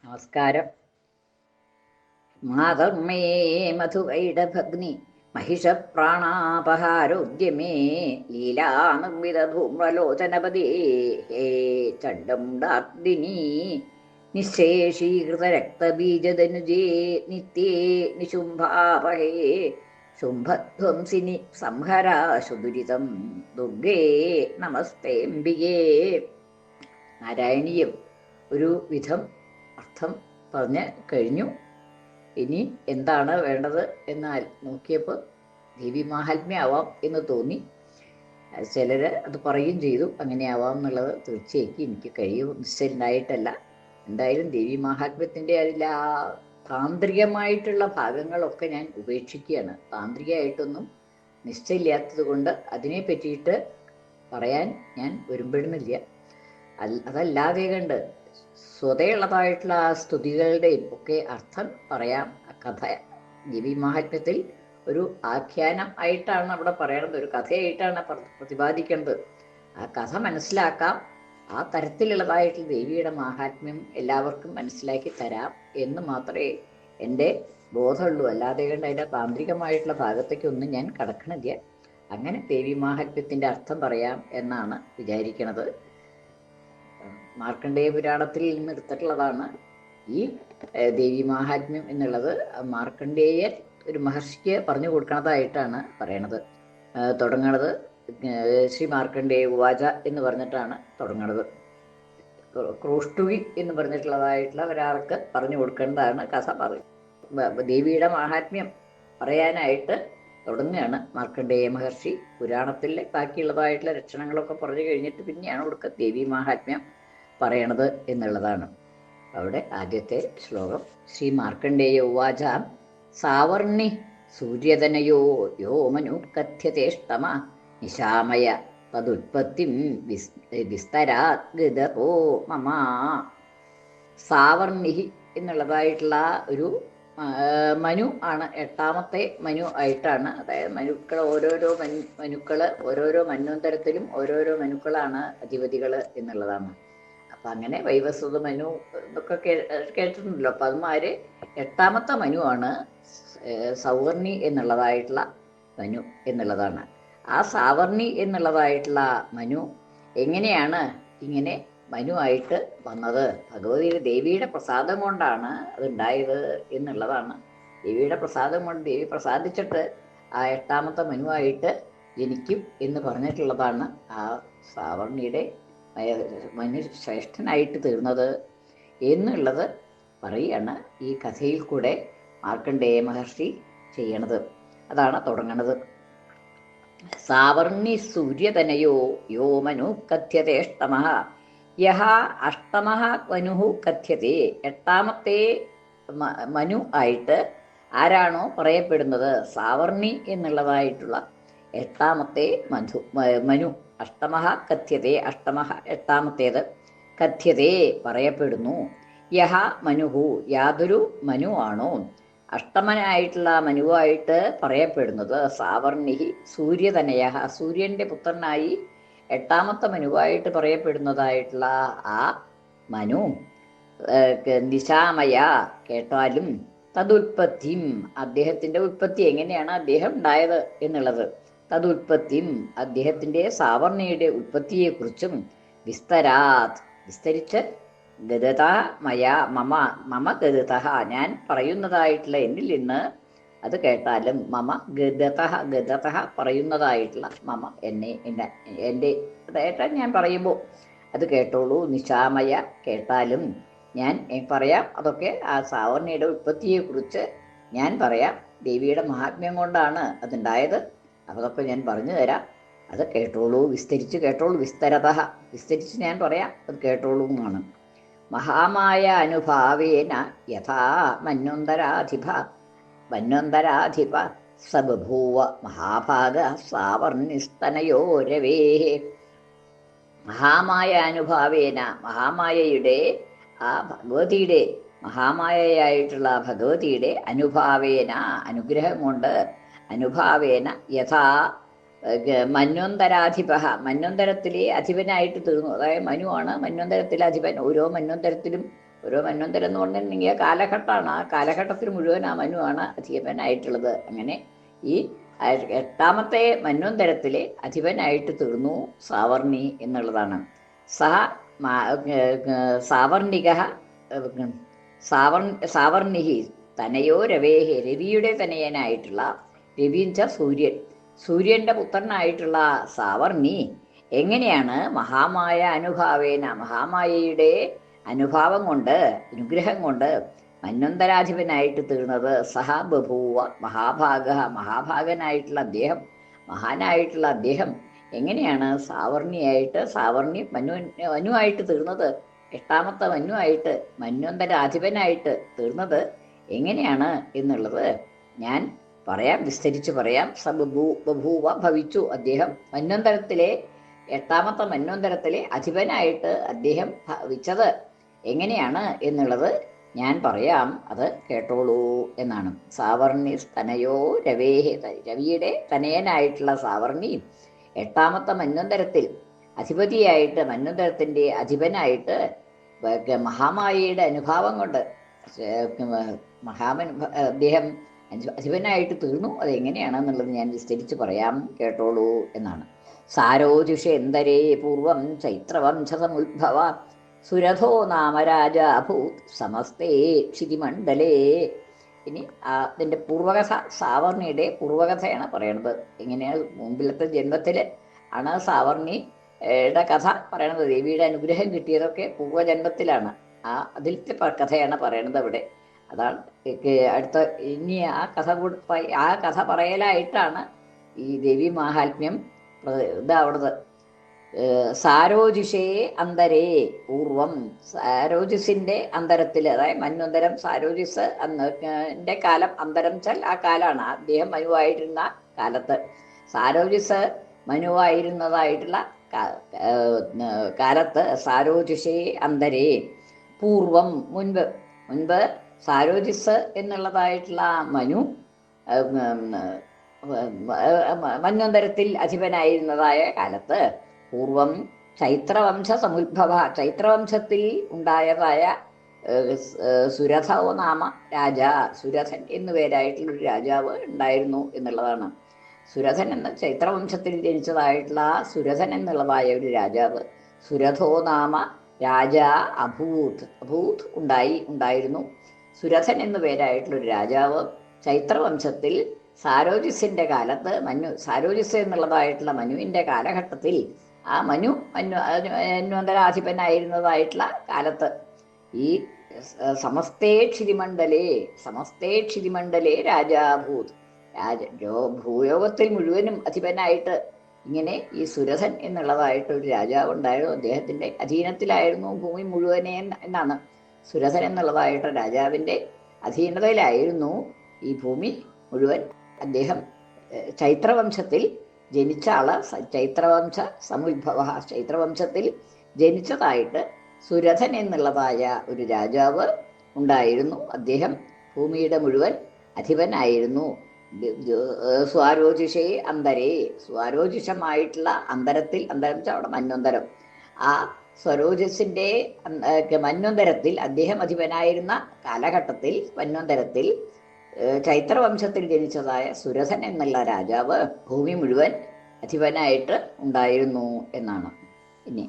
നമസ്കാരം. മാതർമേ മധുവൈഡഭഗ്നി മഹിഷപ്രാണാപഹാരോദ്യമേ ലീലാനിർമ്മിതധൂമ്രലോചനപദേ ഹേ ചണ്ഡമുണ്ടാർദിനീ നിശേഷീകൃതരക്തബീജധനുജേ നിത്യേ നിശുംഭാപഹേ ശുംഭധ്വംസിനി സംഹരാശുദുരിതം ദുർഗേ നമസ്തേംബികേ. നാരായണീയം ഒരു വിധം അർത്ഥം പറഞ്ഞ് കഴിഞ്ഞു. ഇനി എന്താണ് വേണ്ടത് എന്നാൽ നോക്കിയപ്പോൾ ദേവി മാഹാത്മ്യമാവാം എന്ന് തോന്നി. ചിലർ അത് പറയുകയും ചെയ്തു. അങ്ങനെ ആവാം എന്നുള്ളത് തീർച്ചയായും എനിക്ക് കഴിയും നിശ്ചയമായിട്ടല്ല. എന്തായാലും ദേവി മാഹാത്മ്യത്തിൻ്റെ അതിൽ ആ താന്ത്രികമായിട്ടുള്ള ഭാഗങ്ങളൊക്കെ ഞാൻ ഉപേക്ഷിക്കുകയാണ്. താന്ത്രികമായിട്ടൊന്നും നിശ്ചയമില്ലാത്തത് കൊണ്ട് അതിനെ പറ്റിയിട്ട് പറയാൻ ഞാൻ വരുമ്പോഴുന്നില്ല. അതല്ലാതെ കണ്ട് സ്വതയുള്ളതായിട്ടുള്ള ആ സ്തുതികളുടെയും ഒക്കെ അർത്ഥം പറയാം. കഥ ദേവി മാഹാത്മ്യത്തിൽ ഒരു ആഖ്യാനം ആയിട്ടാണ് അവിടെ പറയണത്, ഒരു കഥയായിട്ടാണ് പ്രതിപാദിക്കുന്നത്. ആ കഥ മനസ്സിലാക്കാം. ആ തരത്തിലുള്ളതായിട്ടുള്ള ദേവിയുടെ മാഹാത്മ്യം എല്ലാവർക്കും മനസ്സിലാക്കി തരാം എന്ന് മാത്രമേ എൻ്റെ ബോധമുള്ളൂ. അല്ലാതെ കണ്ട് അതിൻ്റെ താന്ത്രികമായിട്ടുള്ള ഭാഗത്തേക്കൊന്നും ഞാൻ കടക്കണില്ല. അങ്ങനെ ദേവി മാഹാത്മ്യത്തിൻ്റെ അർത്ഥം പറയാം എന്നാണ് വിചാരിക്കണത്. മാർക്കണ്ഡേയ പുരാണത്തിൽ നിന്ന് എടുത്തിട്ടുള്ളതാണ് ഈ ദേവി മാഹാത്മ്യം എന്നുള്ളത്. മാർക്കണ്ഡേയൻ ഒരു മഹർഷിക്ക് പറഞ്ഞു കൊടുക്കണതായിട്ടാണ് പറയണത്. തുടങ്ങണത് ശ്രീ മാർക്കണ്ഡേയ ഉവാച എന്ന് പറഞ്ഞിട്ടാണ് തുടങ്ങണത്. ക്രോഷ്ടുകി എന്ന് പറഞ്ഞിട്ടുള്ളതായിട്ടുള്ള ഒരാൾക്ക് പറഞ്ഞു കൊടുക്കേണ്ടതാണ് കഥ പറയും. ദേവിയുടെ മാഹാത്മ്യം പറയാനായിട്ട് തുടങ്ങുകയാണ് മാർക്കണ്ഡേയ മഹർഷി. പുരാണത്തിലെ ബാക്കിയുള്ളതായിട്ടുള്ള ലക്ഷണങ്ങളൊക്കെ പറഞ്ഞു കഴിഞ്ഞിട്ട് പിന്നെയാണ് കൊടുക്കുക ദേവി മാഹാത്മ്യം പറയണത് എന്നുള്ളതാണ്. അവിടെ ആദ്യത്തെ ശ്ലോകം ശ്രീ മാർക്കണ്ഡേയ ഉവാച സാവർണി സൂര്യതനയോ യോ മനു കഥ്യതേഷ്ടമ നിശാമയ തദുത്പത്തിം വിസ്തരാഗതോ മമ. സാവർണി എന്നുള്ളതായിട്ടുള്ള ഒരു മനു ആണ്. എട്ടാമത്തെ മനു ആയിട്ടാണ്. അതായത് മനുക്കൾ ഓരോരോ മന്വന്തരത്തിലും ഓരോരോ മനുക്കളാണ് അധിപതികൾ എന്നുള്ളതാണ്. അപ്പം അങ്ങനെ വൈവസ്വത മനു എന്നൊക്കെ കേട്ടിട്ടുണ്ടല്ലോ. അപ്പം അതുമാര് എട്ടാമത്തെ മനു ആണ് സൗവർണി എന്നുള്ളതായിട്ടുള്ള മനു എന്നുള്ളതാണ്. ആ സാവർണി എന്നുള്ളതായിട്ടുള്ള മനു എങ്ങനെയാണ് ഇങ്ങനെ മനു ആയിട്ട് വന്നത്? ഭഗവതിയുടെ ദേവിയുടെ പ്രസാദം കൊണ്ടാണ് അതുണ്ടായത് എന്നുള്ളതാണ്. ദേവിയുടെ പ്രസാദം കൊണ്ട് ദേവി പ്രസാദിച്ചിട്ട് ആ എട്ടാമത്തെ മനുവായിട്ട് ജനിക്കും എന്ന് പറഞ്ഞിട്ടുള്ളതാണ് ആ സാവർണിയുടെ മനു ശ്രേഷ്ഠനായിട്ട് തീർന്നത് എന്നുള്ളത് പറയുകയാണ് ഈ കഥയിൽ കൂടെ മാർക്കണ്ഡേയ മഹർഷി ചെയ്യണത്. അതാണ് തുടങ്ങണത്. സാവർണി സൂര്യതനയോ യോ മനു കഥ്യതേഷ്ടമഃ യഹ അഷ്ടമഃ മനുഃ കഥ്യതേ. എട്ടാമത്തെ മനു ആയിട്ട് ആരാണോ പറയപ്പെടുന്നത് സാവർണി എന്നുള്ളതായിട്ടുള്ള എട്ടാമത്തെ മനു. അഷ്ടമഃ കഥ്യതേ. അഷ്ടമഃ എട്ടാമത്തേത്. കഥ്യതേ പറയപ്പെടുന്നു. യഹ മനുഹു യാതൊരു മനു ആണോ അഷ്ടമനായിട്ടുള്ള മനുവായിട്ട് പറയപ്പെടുന്നത് സാവർണി സൂര്യതനയ സൂര്യൻ്റെ പുത്രനായി എട്ടാമത്തെ മനുവായിട്ട് പറയപ്പെടുന്നതായിട്ടുള്ള ആ മനു നിശാമയ കേട്ടാലും തതുൽപ്പത്തിം അദ്ദേഹത്തിൻ്റെ ഉൽപ്പത്തി എങ്ങനെയാണ് അദ്ദേഹം ഉണ്ടായത് എന്നുള്ളത്. തതുൽപ്പത്തിം അദ്ദേഹത്തിൻ്റെ സാവർണിയുടെ ഉൽപ്പത്തിയെക്കുറിച്ചും വിസ്തരാത് വിസ്തരിച്ച് ഗതത മയ മമ ഗതത ഞാൻ പറയുന്നതായിട്ടുള്ള എന്നിൽ നിന്ന് അത് കേട്ടാലും മമ ഗതത പറയുന്നതായിട്ടുള്ള മമ എൻ്റെ അതായിട്ട് ഞാൻ പറയുമ്പോൾ അത് കേട്ടോളൂ. നിശാമയ കേട്ടാലും ഞാൻ പറയാം. അതൊക്കെ ആ സാവർണിയുടെ ഉൽപ്പത്തിയെക്കുറിച്ച് ഞാൻ പറയാം. ദേവിയുടെ മഹാത്മ്യം കൊണ്ടാണ് അതുണ്ടായത്. അതൊക്കെ ഞാൻ പറഞ്ഞു തരാം. അത് കേട്ടോളൂ. വിസ്തരിച്ച് കേട്ടോളൂ. വിസ്തരിച്ച് ഞാൻ പറയാം. അത് കേട്ടോളൂ എന്നാണ്. മഹാമായ അനുഭാവേന യഥാ മന്വന്തരാധിപ സബഭൂവ മഹാഭാഗ സാവർണിസ്തനയോ രവേ. മഹാമായ അനുഭാവേന മഹാമായയുടെ ആ ഭഗവതിയുടെ മഹാമായയായിട്ടുള്ള ഭഗവതിയുടെ അനുഭാവേന അനുഗ്രഹം കൊണ്ട് അനുഭാവേന യഥാ മന്വന്തരാധിപ മന്വന്തരത്തിലെ അധിപനായിട്ട് തീർന്നു. അതായത് മനുവാണ് മന്വന്തരത്തിലെ അധിപൻ. ഓരോ മന്വന്തരത്തിലും ഓരോ മന്വന്തരം എന്ന് പറഞ്ഞിട്ടുണ്ടെങ്കിൽ കാലഘട്ടമാണ്. ആ കാലഘട്ടത്തിൽ മുഴുവൻ ആ മനുവാണ് അധിപനായിട്ടുള്ളത്. അങ്ങനെ ഈ 8ാമത്തെ മന്വന്തരത്തിലെ അധിപനായിട്ട് തീർന്നു സാവർണി എന്നുള്ളതാണ്. സഹ സാവർണിക സാവർണിഹി തനയോ രവേഹി, രവിയുടെ തനയനായിട്ടുള്ള, രവീഞ്ച സൂര്യൻ, സൂര്യന്റെ പുത്രനായിട്ടുള്ള സാവർണി എങ്ങനെയാണ് മഹാമായ അനുഭാവേന, മഹാമായയുടെ അനുഭാവം കൊണ്ട്, അനുഗ്രഹം കൊണ്ട് മന്വന്തരാധിപനായിട്ട് തീർന്നത്. സഹ ബഭൂവ മഹാഭാഗ, മഹാഭാഗനായിട്ടുള്ള അദ്ദേഹം, മഹാനായിട്ടുള്ള അദ്ദേഹം എങ്ങനെയാണ് സാവർണി മനുവായിട്ട് തീർന്നത്, 8ാമത്തെ മനുവായിട്ട്, മന്വന്തരാധിപനായിട്ട് തീർന്നത് എങ്ങനെയാണ് എന്നുള്ളത് ഞാൻ പറയാം, വിസ്തരിച്ച് പറയാം. ബഭൂവ ഭവിച്ചു, അദ്ദേഹം മന്വന്തരത്തിലെ 8ാമത്തെ മന്വന്തരത്തിലെ അധിപനായിട്ട് അദ്ദേഹം ഭവിച്ചത് എങ്ങനെയാണ് എന്നുള്ളത് ഞാൻ പറയാം, അത് കേട്ടോളൂ എന്നാണ്. സാവർണി തനയോ രവേഹി, രവിയുടെ തനയനായിട്ടുള്ള സാവർണി 8ാമത്തെ മന്വന്തരത്തിൽ അധിപതിയായിട്ട്, മന്വന്തരത്തിൻ്റെ അധിപനായിട്ട് മഹാമായയുടെ അനുഭാവം കൊണ്ട് അദ്ദേഹം അധിപനായിട്ട് തീർന്നു. അതെങ്ങനെയാണെന്നുള്ളത് ഞാൻ വിസ്തരിച്ച് പറയാം, കേട്ടോളൂ എന്നാണ്. സാരോജുഷേന്ദരേ പൂർവം ചൈത്രവംശസമുദ്ഭവ സുരഥോ നാമരാജ അഭൂത് സമസ്തേ ക്ഷിതിമണ്ഡലേ. ഇനി അതിൻ്റെ പൂർവകഥ, സാവർണിയുടെ പൂർവകഥയാണ് പറയണത്. എങ്ങനെയാണ് മുമ്പിലത്തെ ജന്മത്തിൽ ആണ് സാവർണിയുടെ കഥ പറയണത്. ദേവിയുടെ അനുഗ്രഹം കിട്ടിയതൊക്കെ പൂർവ്വജന്മത്തിലാണ്. അതിലത്തെ കഥയാണ് പറയണത് അവിടെ. അതാണ് അടുത്ത ഇനി ആ കഥ പറയലായിട്ടാണ് ഈ ദേവി മാഹാത്മ്യം ഇതാവണത്. സാരോജിഷേ അന്തരേ പൂർവം, സാരോജിസിന്റെ അന്തരത്തിൽ, അതായത് മന്വന്തരം സാരോജിസ് ന്റെ കാലം, അന്തരം ചൽ ആ കാലാണ്, അദ്ദേഹം മനുവായിരുന്ന കാലത്ത്. സാരോജിസ് മനുവായിരുന്നതായിട്ടുള്ള കാലത്ത് സാരോജിഷേ അന്തരേ പൂർവം, മുൻപ് സാരോജിസ് എന്നുള്ളതായിട്ടുള്ള മനു മന്വന്തരത്തിൽ അധിപനായിരുന്നതായ കാലത്ത്, പൂർവം ചൈത്രവംശ സമുദ്ഭവ, ചൈത്രവംശത്തിൽ ഉണ്ടായതായ സുരഥോ നാമ രാജ, സുരഥൻ എന്നു പേരായിട്ടുള്ളൊരു രാജാവ് ഉണ്ടായിരുന്നു എന്നുള്ളതാണ്. സുരഥൻ എന്ന ചൈത്രവംശത്തിൽ ജനിച്ചതായിട്ടുള്ള സുരഥൻ എന്നുള്ളതായ ഒരു രാജാവ്, സുരഥോ നാമ രാജ അഭൂത് ഉണ്ടായിരുന്നു. സുരഥൻ എന്നു പേരായിട്ടുള്ളൊരു രാജാവ് ചൈത്രവംശത്തിൽ സാരോജിസിന്റെ കാലത്ത്, സാരോജിസ് എന്നുള്ളതായിട്ടുള്ള മനുവിന്റെ കാലഘട്ടത്തിൽ, ആ മന്വന്തരാധിപനായിരുന്നതായിട്ടുള്ള കാലത്ത്, ഈ സമസ്തേ ക്ഷിതിമണ്ഡലേ രാജാഭൂത്, ഭൂയോഗത്തിൽ മുഴുവനും അധിപനായിട്ട് ഇങ്ങനെ ഈ സുരഥൻ എന്നുള്ളതായിട്ട് ഒരു രാജാവ് ഉണ്ടായിരുന്നു. അദ്ദേഹത്തിന്റെ അധീനത്തിലായിരുന്നു ഭൂമി മുഴുവനെ എന്നാണ്. സുരഥൻ എന്നുള്ളതായിട്ട് രാജാവിന്റെ അധീനതയിലായിരുന്നു ഈ ഭൂമി മുഴുവൻ. അദ്ദേഹം ചൈത്രവംശത്തിൽ ജനിച്ച ആള്, ചൈത്രവംശ സമുദ്ഭവ, ചൈത്രവംശത്തിൽ ജനിച്ചതായിട്ട് സുരഥൻ എന്നുള്ളതായ ഒരു രാജാവ് ഉണ്ടായിരുന്നു. അദ്ദേഹം ഭൂമിയുടെ മുഴുവൻ അധിപനായിരുന്നു. സ്വാരോജിഷേ അന്തരേ, സ്വാരോജിഷമായിട്ടുള്ള അന്തരത്തിൽ, അന്തരം വെച്ചാൽ അവിടെ മന്വന്തരം, ആ സ്വരോജസിന്റെ മന്വന്തരത്തിൽ അദ്ദേഹം അധിപനായിരുന്ന കാലഘട്ടത്തിൽ, മന്വന്തരത്തിൽ ചൈത്രവംശത്തിൽ ജനിച്ചതായ സുരഥൻ എന്നുള്ള രാജാവ് ഭൂമി മുഴുവൻ അധിപനായിട്ട് ഉണ്ടായിരുന്നു എന്നാണ്. ഇനി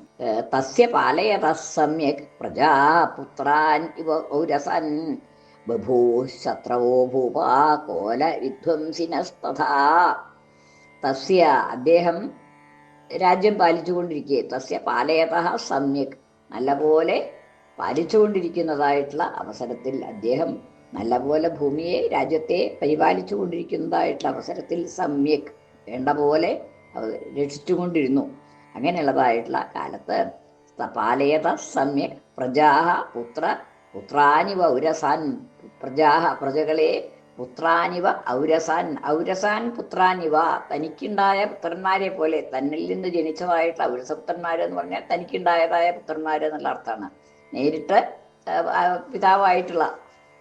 തസ്യ പാലയത സമ്യക് പ്രജാപുത്രാൻ ഇവ ഔരസൻ ബഭൂ ശത്രവോ ഭൂപാ കോല വിധ്വംസിനസ്തഥാ. തസ്യ അദ്ദേഹം രാജ്യം പാലിച്ചുകൊണ്ടിരിക്കുക, തസ്യ പാലയത സമ്യക് നല്ലപോലെ പാലിച്ചുകൊണ്ടിരിക്കുന്നതായിട്ടുള്ള അവസരത്തിൽ, അദ്ദേഹം നല്ലപോലെ ഭൂമിയെ, രാജ്യത്തെ പരിപാലിച്ചു കൊണ്ടിരിക്കുന്നതായിട്ടുള്ള അവസരത്തിൽ സമ്യക് വേണ്ട പോലെ രക്ഷിച്ചുകൊണ്ടിരുന്നു. അങ്ങനെയുള്ളതായിട്ടുള്ള കാലത്ത് പാലയത സമ്യക് പ്രജാഹ പുത്രാനിവ ഔരസാൻ, പ്രജകളെ പുത്രാനിവ ഔരസാൻ പുത്രാനിവ, തനിക്കുണ്ടായ പുത്രന്മാരെ പോലെ, തന്നിൽ നിന്ന് ജനിച്ചതായിട്ടുള്ള ഔരസപുത്രന്മാരെന്ന് പറഞ്ഞാൽ തനിക്കുണ്ടായതായ പുത്രന്മാരെന്നുള്ള അർത്ഥമാണ്. നേരിട്ട് പിതാവായിട്ടുള്ള,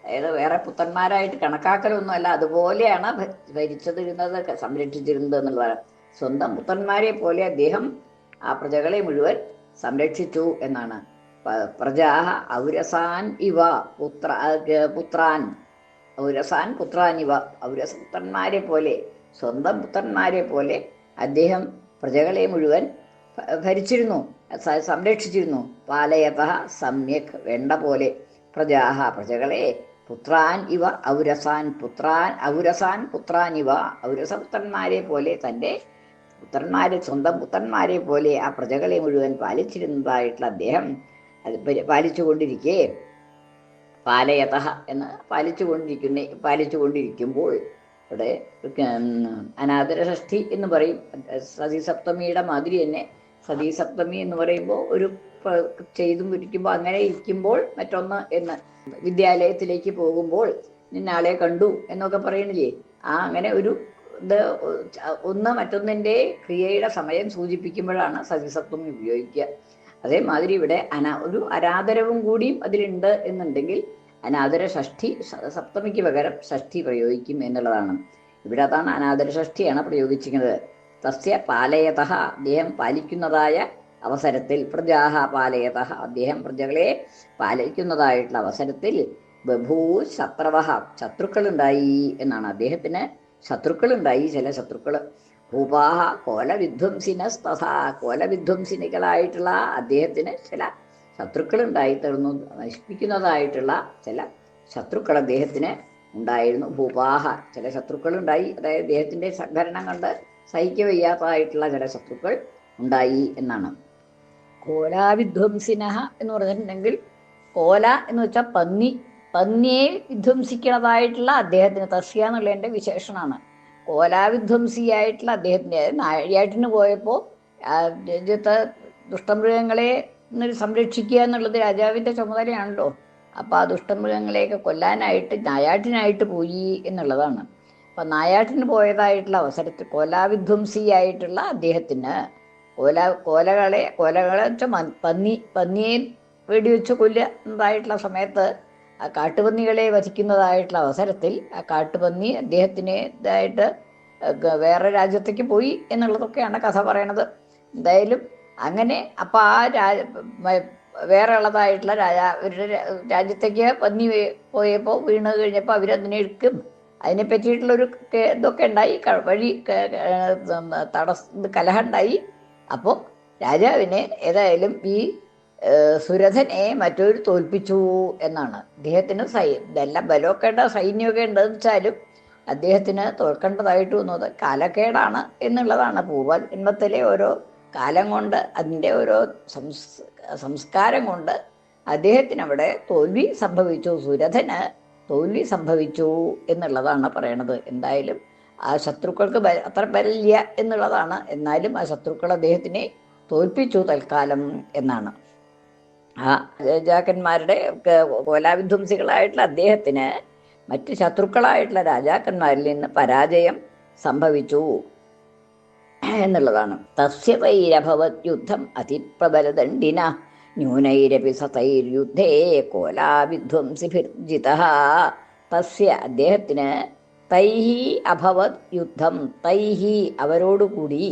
അതായത് വേറെ പുത്രന്മാരായിട്ട് കണക്കാക്കലൊന്നുമല്ല, അതുപോലെയാണ് ഭരിച്ചതിരുന്നത്, സംരക്ഷിച്ചിരുന്നത് എന്നുള്ളതാണ്. സ്വന്തം പുത്രന്മാരെ പോലെ അദ്ദേഹം ആ പ്രജകളെ മുഴുവൻ സംരക്ഷിച്ചു എന്നാണ്. പ്രജാഹ ഔരസാൻ ഇവ പുത്രാൻ ഔരസാൻ പുത്രാനിവ, ഔരസപുത്രന്മാരെ പോലെ, സ്വന്തം പുത്രന്മാരെ പോലെ അദ്ദേഹം പ്രജകളെ മുഴുവൻ ഭരിച്ചിരുന്നു, സംരക്ഷിച്ചിരുന്നു. പാലയത സമ്യക്, വേണ്ട പോലെ, പ്രജാഹ പ്രജകളെ, പുത്രാൻ ഇവ ഔരസാൻ പുത്രാനിവ, ഔരസപുത്രന്മാരെ പോലെ, തൻ്റെ പുത്രന്മാരെ, സ്വന്തം പുത്രന്മാരെ പോലെ ആ പ്രജകളെ മുഴുവൻ പാലിച്ചിരുന്നതായിട്ടുള്ള അദ്ദേഹം അത് പാലിച്ചുകൊണ്ടിരിക്കെ, പാലയത എന്ന് പാലിച്ചുകൊണ്ടിരിക്കുമ്പോൾ ഇവിടെ അനാദരഷഷ്ഠി എന്ന് പറയും. സതീസപ്തമിയുടെ മാതിരി തന്നെ സതീസപ്തമി എന്ന് പറയുമ്പോൾ ഒരു ചെയ്തും ഇരിക്കുമ്പോൾ, അങ്ങനെ ഇരിക്കുമ്പോൾ മറ്റൊന്ന് എന്ന്, വിദ്യാലയത്തിലേക്ക് പോകുമ്പോൾ നിന്നാളെ കണ്ടു എന്നൊക്കെ പറയണില്ലേ, അങ്ങനെ ഒരു ഇത് ഒന്ന് മറ്റൊന്നിൻ്റെ ക്രിയയുടെ സമയം സൂചിപ്പിക്കുമ്പോഴാണ് സതീസപ്തമി ഉപയോഗിക്കുക. അതേമാതിരി ഇവിടെ ഒരു അനാദരവും കൂടിയും അതിലുണ്ട് എന്നുണ്ടെങ്കിൽ അനാദര ഷഷ്ഠി, സപ്തമിക്ക് പകരം ഷഷ്ഠി പ്രയോഗിക്കും എന്നുള്ളതാണ്. ഇവിടെ അതാണ് അനാദര ഷഷ്ഠിയാണ് പ്രയോഗിച്ചിരിക്കുന്നത്. തസ്യ പാലയത, അദ്ദേഹം പാലിക്കുന്നതായ അവസരത്തിൽ, പ്രജാഹ പാലയത, അദ്ദേഹം പ്രജകളെ പാലിക്കുന്നതായിട്ടുള്ള അവസരത്തിൽ, ബഭൂ ശത്രവ, ശത്രുക്കളുണ്ടായി എന്നാണ്. അദ്ദേഹത്തിന് ശത്രുക്കളുണ്ടായി, ചില ശത്രുക്കൾ. ഭൂപാഹ കോലവിധ്വംസിനസ്തഥാ, കോലവിധ്വംസിനികളായിട്ടുള്ള അദ്ദേഹത്തിന് ചില ശത്രുക്കളുണ്ടായി തീർന്നു, നശിപ്പിക്കുന്നതായിട്ടുള്ള ചില ശത്രുക്കൾ അദ്ദേഹത്തിന് ഉണ്ടായിരുന്നു. ഭൂപാഹ, ചില ശത്രുക്കളുണ്ടായി, അതായത് അദ്ദേഹത്തിൻ്റെ ഭരണം കണ്ട് സഹിക്കവയ്യാത്തതായിട്ടുള്ള ചില ശത്രുക്കൾ ഉണ്ടായി എന്നാണ്. കോലാവിധ്വംസിനഹ എന്ന് പറഞ്ഞിട്ടുണ്ടെങ്കിൽ, കോല എന്ന് വെച്ചാൽ പന്നിയെ വിധ്വംസിക്കുന്നതായിട്ടുള്ള അദ്ദേഹത്തിന്, തസ്യ എന്നുള്ളതിൻ്റെ വിശേഷണമാണ്. കോലാവിധ്വംസിയായിട്ടുള്ള അദ്ദേഹത്തിൻ്റെ, നായാട്ടിന് പോയപ്പോൾ രാജ്യത്തെ ദുഷ്ടമൃഗങ്ങളെ സംരക്ഷിക്കുക എന്നുള്ളത് രാജാവിൻ്റെ ചുമതലയാണല്ലോ. അപ്പോൾ ആ ദുഷ്ടമൃഗങ്ങളെയൊക്കെ കൊല്ലാനായിട്ട് നായാട്ടിനായിട്ട് പോയി എന്നുള്ളതാണ്. അപ്പം നായാട്ടിന് പോയതായിട്ടുള്ള അവസരത്തിൽ കോലാവിധ്വംസിയായിട്ടുള്ള അദ്ദേഹത്തിന് കോലകളെ വെച്ചാൽ പന്നിയെ വെടിവെച്ച് കൊല്ലുന്നതായിട്ടുള്ള സമയത്ത്, ആ കാട്ടുപന്നികളെ വധിക്കുന്നതായിട്ടുള്ള അവസരത്തിൽ ആ കാട്ടുപന്നി അദ്ദേഹത്തിൻ്റെതായിട്ട് വേറെ രാജ്യത്തേക്ക് പോയി എന്നുള്ളതൊക്കെയാണ് കഥ പറയണത്. എന്തായാലും അങ്ങനെ അപ്പം ആ വേറെ ഉള്ളതായിട്ടുള്ള അവരുടെ രാജ്യത്തേക്ക് പന്നി പോയപ്പോൾ വീണ് കഴിഞ്ഞപ്പോൾ അവരതിനെ എടുക്കും, അതിനെ പറ്റിയിട്ടുള്ളൊരു ഇതൊക്കെ ഉണ്ടായി, വഴി കലഹം ഉണ്ടായി. അപ്പോൾ രാജാവിനെ ഏതായാലും ഈ സുരഥനെ മറ്റൊരു തോൽപ്പിച്ചു എന്നാണ്. അദ്ദേഹത്തിന് ഇതെല്ലാം ബലമൊക്കെ ഉണ്ട്, സൈന്യമൊക്കെ ഉണ്ടെന്ന് വെച്ചാലും അദ്ദേഹത്തിന് തോൽക്കേണ്ടതായിട്ട് വന്നത് കാലക്കേടാണ് എന്നുള്ളതാണ്. പൂർവജന്മത്തിലെ ഓരോ കാലം കൊണ്ട്, അതിൻ്റെ ഓരോ സംസ്കാരം കൊണ്ട് അദ്ദേഹത്തിന് അവിടെ തോൽവി സംഭവിച്ചു, സുരഥന് തോൽവി സംഭവിച്ചു എന്നുള്ളതാണ് പറയണത്. എന്തായാലും ആ ശത്രുക്കൾക്ക് അത്ര ബലമില്ല എന്നുള്ളതാണ്, എന്നാലും ആ ശത്രുക്കൾ അദ്ദേഹത്തിനെ തോൽപ്പിച്ചു തൽക്കാലം എന്നാണ്. ആ രാജാക്കന്മാരുടെ കോലാവിധ്വംസികളായിട്ടുള്ള അദ്ദേഹത്തിന് മറ്റ് ശത്രുക്കളായിട്ടുള്ള രാജാക്കന്മാരിൽ നിന്ന് പരാജയം സംഭവിച്ചു എന്നുള്ളതാണ്. തസ്യ വൈരഭവത് യുദ്ധം അതിപ്രബലദണ്ഡിന ന്യൂനൈരപി സതൈര്യുദ്ധേ കോലാവിധ്വംസിഭിർജിതഃ. തസ്യ അദ്ദേഹത്തിന് തൈഹി അഭവത് യുദ്ധം, തൈഹി അവരോടുകൂടി,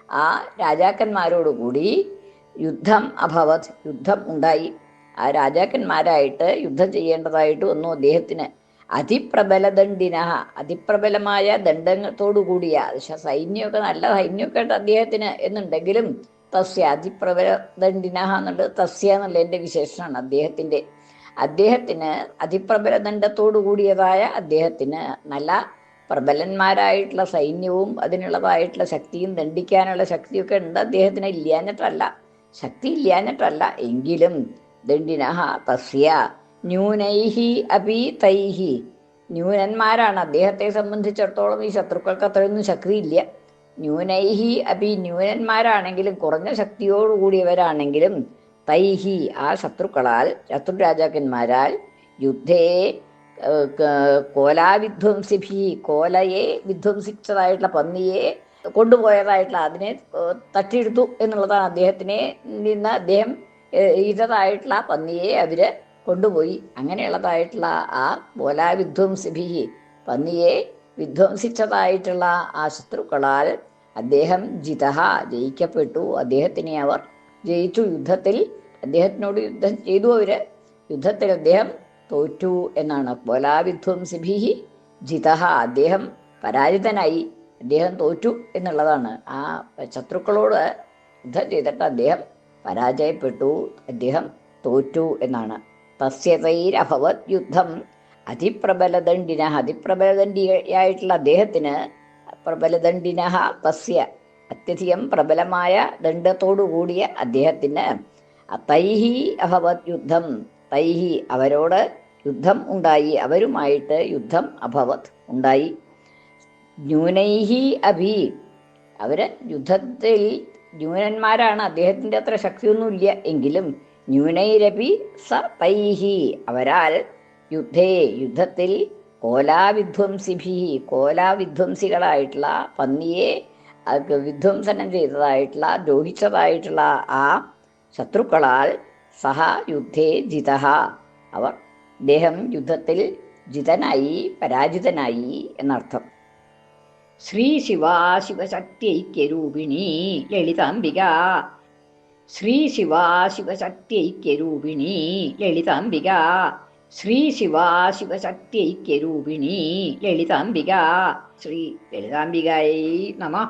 ആ രാജാക്കന്മാരോടുകൂടി യുദ്ധം അഭവത് യുദ്ധം ഉണ്ടായി. ആ രാജാക്കന്മാരായിട്ട് യുദ്ധം ചെയ്യേണ്ടതായിട്ട് വന്നു അദ്ദേഹത്തിന്. അതിപ്രബലദണ്ഡിന, അതിപ്രബലമായ ദണ്ഡത്തോടു കൂടിയ സൈന്യമൊക്കെ, നല്ല സൈന്യമൊക്കെ ഉണ്ട് അദ്ദേഹത്തിന് എന്നുണ്ടെങ്കിലും, തസ്യ അതിപ്രബലദണ്ഡിന എന്നുള്ളത് തസ്യ എന്നുള്ളതിൻ്റെ വിശേഷണമാണ് അദ്ദേഹത്തിന് അതിപ്രബല ദണ്ഡത്തോടു കൂടിയതായ അദ്ദേഹത്തിന് നല്ല പ്രബലന്മാരായിട്ടുള്ള സൈന്യവും അതിനുള്ളതായിട്ടുള്ള ശക്തിയും ദണ്ഡിക്കാനുള്ള ശക്തിയൊക്കെ ഉണ്ട് അദ്ദേഹത്തിന്. ശക്തി ഇല്ലാഞ്ഞിട്ടല്ല, എങ്കിലും ദണ്ഡിനഹ തസ്യ ന്യൂനൈഹി അപി തൈഹി, ന്യൂനന്മാരാണ് അദ്ദേഹത്തെ സംബന്ധിച്ചിടത്തോളം. ഈ ശത്രുക്കൾക്ക് അത്രയൊന്നും ശക്തിയില്ല. ന്യൂനൈഹി അപി, ന്യൂനന്മാരാണെങ്കിലും കുറഞ്ഞ ശക്തിയോടുകൂടിയവരാണെങ്കിലും, തൈഹി ആ ശത്രുക്കളാൽ, ശത്രുരാജാക്കന്മാരാൽ, യുദ്ധേ കോലാവിധ്വംസിഭി, കോലയെ വിധ്വംസിച്ചതായിട്ടുള്ള പന്നിയെ കൊണ്ടുപോയതായിട്ടുള്ള, അതിനെ തട്ടിയെടുത്തു എന്നുള്ളതാണ്. അദ്ദേഹം ഇതായിട്ടുള്ള പന്നിയെ അവര് കൊണ്ടുപോയി. അങ്ങനെയുള്ളതായിട്ടുള്ള ആ കോലാവിധ്വംസിഭി, പന്നിയെ വിധ്വംസിച്ചതായിട്ടുള്ള ആ ശത്രുക്കളാൽ അദ്ദേഹം ജയിക്കപ്പെട്ടു. അദ്ദേഹത്തിനെ അവർ ജയിച്ചു, യുദ്ധത്തിൽ അദ്ദേഹത്തിനോട് യുദ്ധം ചെയ്തു. അവര് യുദ്ധത്തിൽ അദ്ദേഹം തോറ്റു എന്നാണ്. ബലാവിധ്വംസിഭിഹി ജിതഃ, അദ്ദേഹം പരാജിതനായി, അദ്ദേഹം തോറ്റു എന്നുള്ളതാണ്. ആ ശത്രുക്കളോട് യുദ്ധം ചെയ്തിട്ട് അദ്ദേഹം പരാജയപ്പെട്ടു, അദ്ദേഹം തോറ്റു എന്നാണ്. തസ്യതൈരഭവത് യുദ്ധം അതിപ്രബലദണ്ഡിന, അതിപ്രബലദണ്ഡിയായിട്ടുള്ള അദ്ദേഹത്തിന്, പ്രബലദണ്ഡിന തസ്യ, അത്യധികം പ്രബലമായ ദണ്ഡത്തോടു കൂടിയ അദ്ദേഹത്തിന്, തൈഹി അഭവത് യുദ്ധം, തൈഹി അവരോട് യുദ്ധം ഉണ്ടായി, അവരുമായിട്ട് യുദ്ധം അഭവത് ഉണ്ടായി. ന്യൂനൈഹി അഭി, അവര് യുദ്ധത്തിൽ ന്യൂനന്മാരാണ്, അദ്ദേഹത്തിൻ്റെ അത്ര ശക്തിയൊന്നുമില്ല എങ്കിലും ന്യൂനൈരപി സ തൈഹി, അവരാൽ യുദ്ധേ യുദ്ധത്തിൽ കോലാവിധ്വംസിഭി, കോലാവിധ്വംസികളായിട്ടുള്ള പന്നിയെ വിധ്വംസനം ചെയ്തതായിട്ടുള്ള, ദ്രോഹിച്ചതായിട്ടുള്ള ആ ശത്രുക്കളാൽ സഹ യുദ്ധേ ജിതഃ, അവർ അദ്ദേഹം യുദ്ധത്തിൽ ജിതനായി, പരാജിതനായി എന്നർത്ഥം. ശ്രീ ശിവാശിവശക്തിഐക്യരൂപിണി ലളിതാംബിക, ശ്രീ ശിവാശിവശക്തിഐക്യരൂപിണി ലളിതാംബിക, ശ്രീ ശിവാശിവശക്തിഐക്യരൂപിണി ലളിതാംബിക. ശ്രീ ലളിതാംബികായൈ നമഃ.